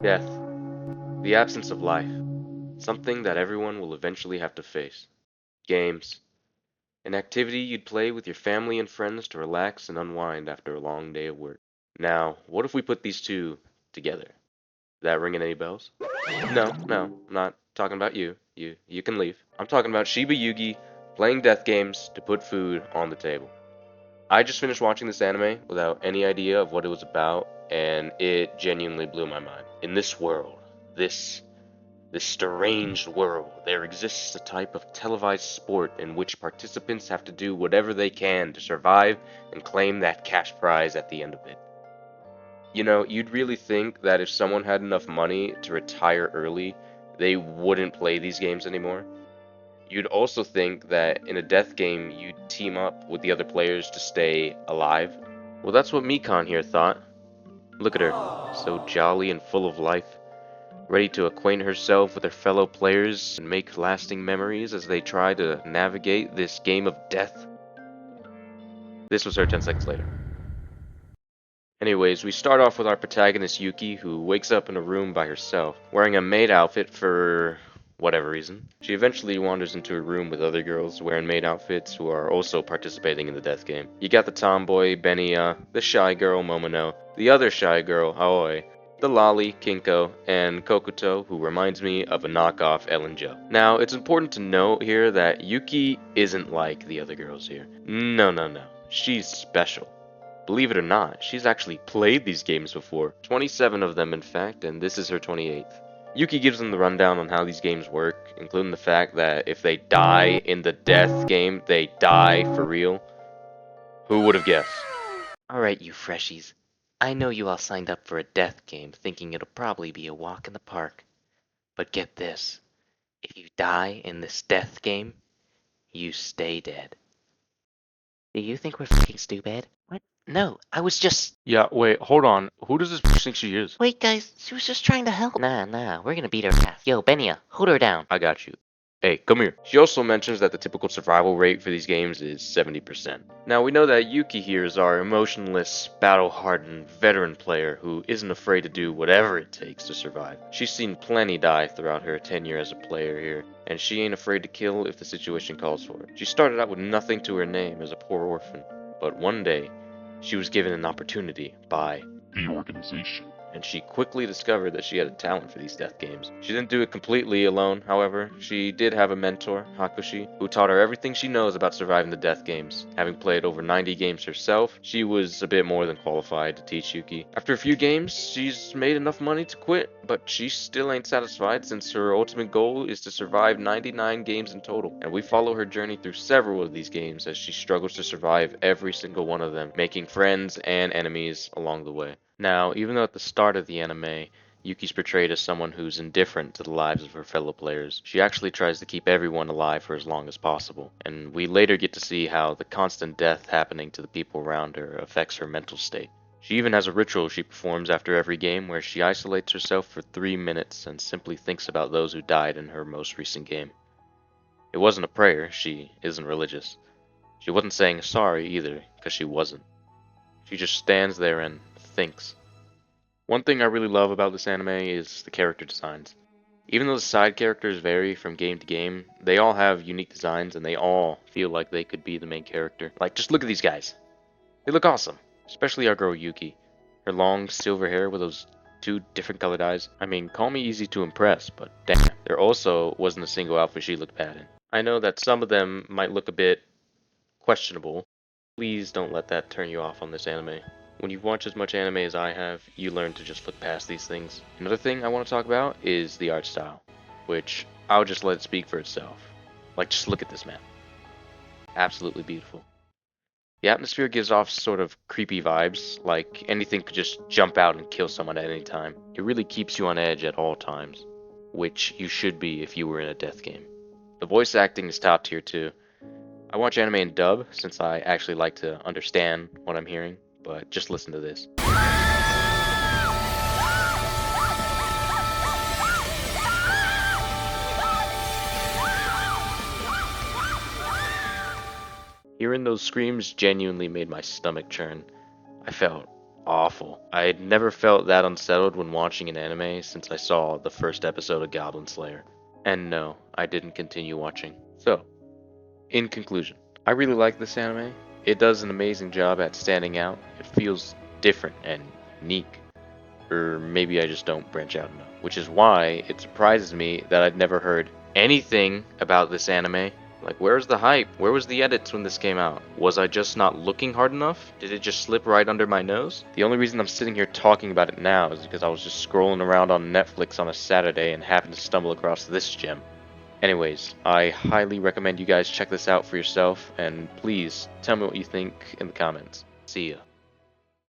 Death, the absence of life, something that everyone will eventually have to face. Games, an activity you'd play with your family and friends to relax and unwind after a long day of work. Now, what if we put these two together? That ringing any bells? No, I'm not talking about you. You can leave. I'm talking about Shiboyugi playing death games to put food on the table. I just finished watching this anime without any idea of what it was about, and it genuinely blew my mind. In this world, this strange world, there exists a type of televised sport in which participants have to do whatever they can to survive and claim that cash prize at the end of it. You know, you'd really think that if someone had enough money to retire early, they wouldn't play these games anymore. You'd also think that in a death game, you'd team up with the other players to stay alive. Well, that's what Mikan here thought. Look at her, so jolly and full of life, ready to acquaint herself with her fellow players and make lasting memories as they try to navigate this game of death. This was her 10 seconds later. Anyways, we start off with our protagonist Yuki, who wakes up in a room by herself, wearing a maid outfit for whatever reason. She eventually wanders into a room with other girls wearing maid outfits who are also participating in the death game. You got the tomboy Benya, the shy girl Momono, the other shy girl Aoi, the lolly Kinko, and Kokuto, who reminds me of a knockoff Ellen Joe. Now, it's important to note here that Yuki isn't like the other girls here. No. She's special. Believe it or not, she's actually played these games before. 27 of them, in fact, and this is her 28th. Yuki gives them the rundown on how these games work, including the fact that if they die in the death game, they die for real. Who would have guessed? Alright, you freshies. I know you all signed up for a death game thinking it'll probably be a walk in the park. But get this. If you die in this death game, you stay dead. Do you think we're fucking stupid? What? No, I was just... Yeah, wait, hold on. Who does this bitch think she is? Wait, guys, she was just trying to help. Nah, we're gonna beat her ass. Yo, Benya, hold her down. I got you. Hey, come here. She also mentions that the typical survival rate for these games is 70%. Now, we know that Yuki here is our emotionless, battle-hardened veteran player who isn't afraid to do whatever it takes to survive. She's seen plenty die throughout her tenure as a player here, and she ain't afraid to kill if the situation calls for it. She started out with nothing to her name as a poor orphan, but one day, she was given an opportunity by the organization. and she quickly discovered that she had a talent for these death games. She didn't do it completely alone, however. She did have a mentor, Hakushi, who taught her everything she knows about surviving the death games. Having played over 90 games herself, she was a bit more than qualified to teach Yuki. After a few games, she's made enough money to quit, but she still ain't satisfied since her ultimate goal is to survive 99 games in total. And we follow her journey through several of these games as she struggles to survive every single one of them, making friends and enemies along the way. Now, even though at the start of the anime, Yuki's portrayed as someone who's indifferent to the lives of her fellow players, she actually tries to keep everyone alive for as long as possible, and we later get to see how the constant death happening to the people around her affects her mental state. She even has a ritual she performs after every game where she isolates herself for 3 minutes and simply thinks about those who died in her most recent game. It wasn't a prayer, she isn't religious. She wasn't saying sorry either, because she wasn't. She just stands there and thinks. One thing I really love about this anime is the character designs. Even though the side characters vary from game to game, they all have unique designs and they all feel like they could be the main character. Like, just look at these guys. They look awesome. Especially our girl Yuki. Her long silver hair with those two different colored eyes. I mean, call me easy to impress, but damn. There also wasn't a single outfit she looked bad in. I know that some of them might look a bit questionable. Please don't let that turn you off on this anime. When you've watched as much anime as I have, you learn to just look past these things. Another thing I want to talk about is the art style, which I'll just let it speak for itself. Like, just look at this, man. Absolutely beautiful. The atmosphere gives off sort of creepy vibes, like anything could just jump out and kill someone at any time. It really keeps you on edge at all times, which you should be if you were in a death game. The voice acting is top tier too. I watch anime in dub since I actually like to understand what I'm hearing, but just listen to this. Hearing those screams genuinely made my stomach churn. I felt awful. I had never felt that unsettled when watching an anime since I saw the first episode of Goblin Slayer. And no, I didn't continue watching. So, in conclusion, I really like this anime. It does an amazing job at standing out. It feels different and unique. Or maybe I just don't branch out enough. Which is why it surprises me that I'd never heard anything about this anime. Like, where's the hype? Where was the edits when this came out? Was I just not looking hard enough? Did it just slip right under my nose? The only reason I'm sitting here talking about it now is because I was just scrolling around on Netflix on a Saturday and happened to stumble across this gem. Anyways, I highly recommend you guys check this out for yourself, and please tell me what you think in the comments. See ya.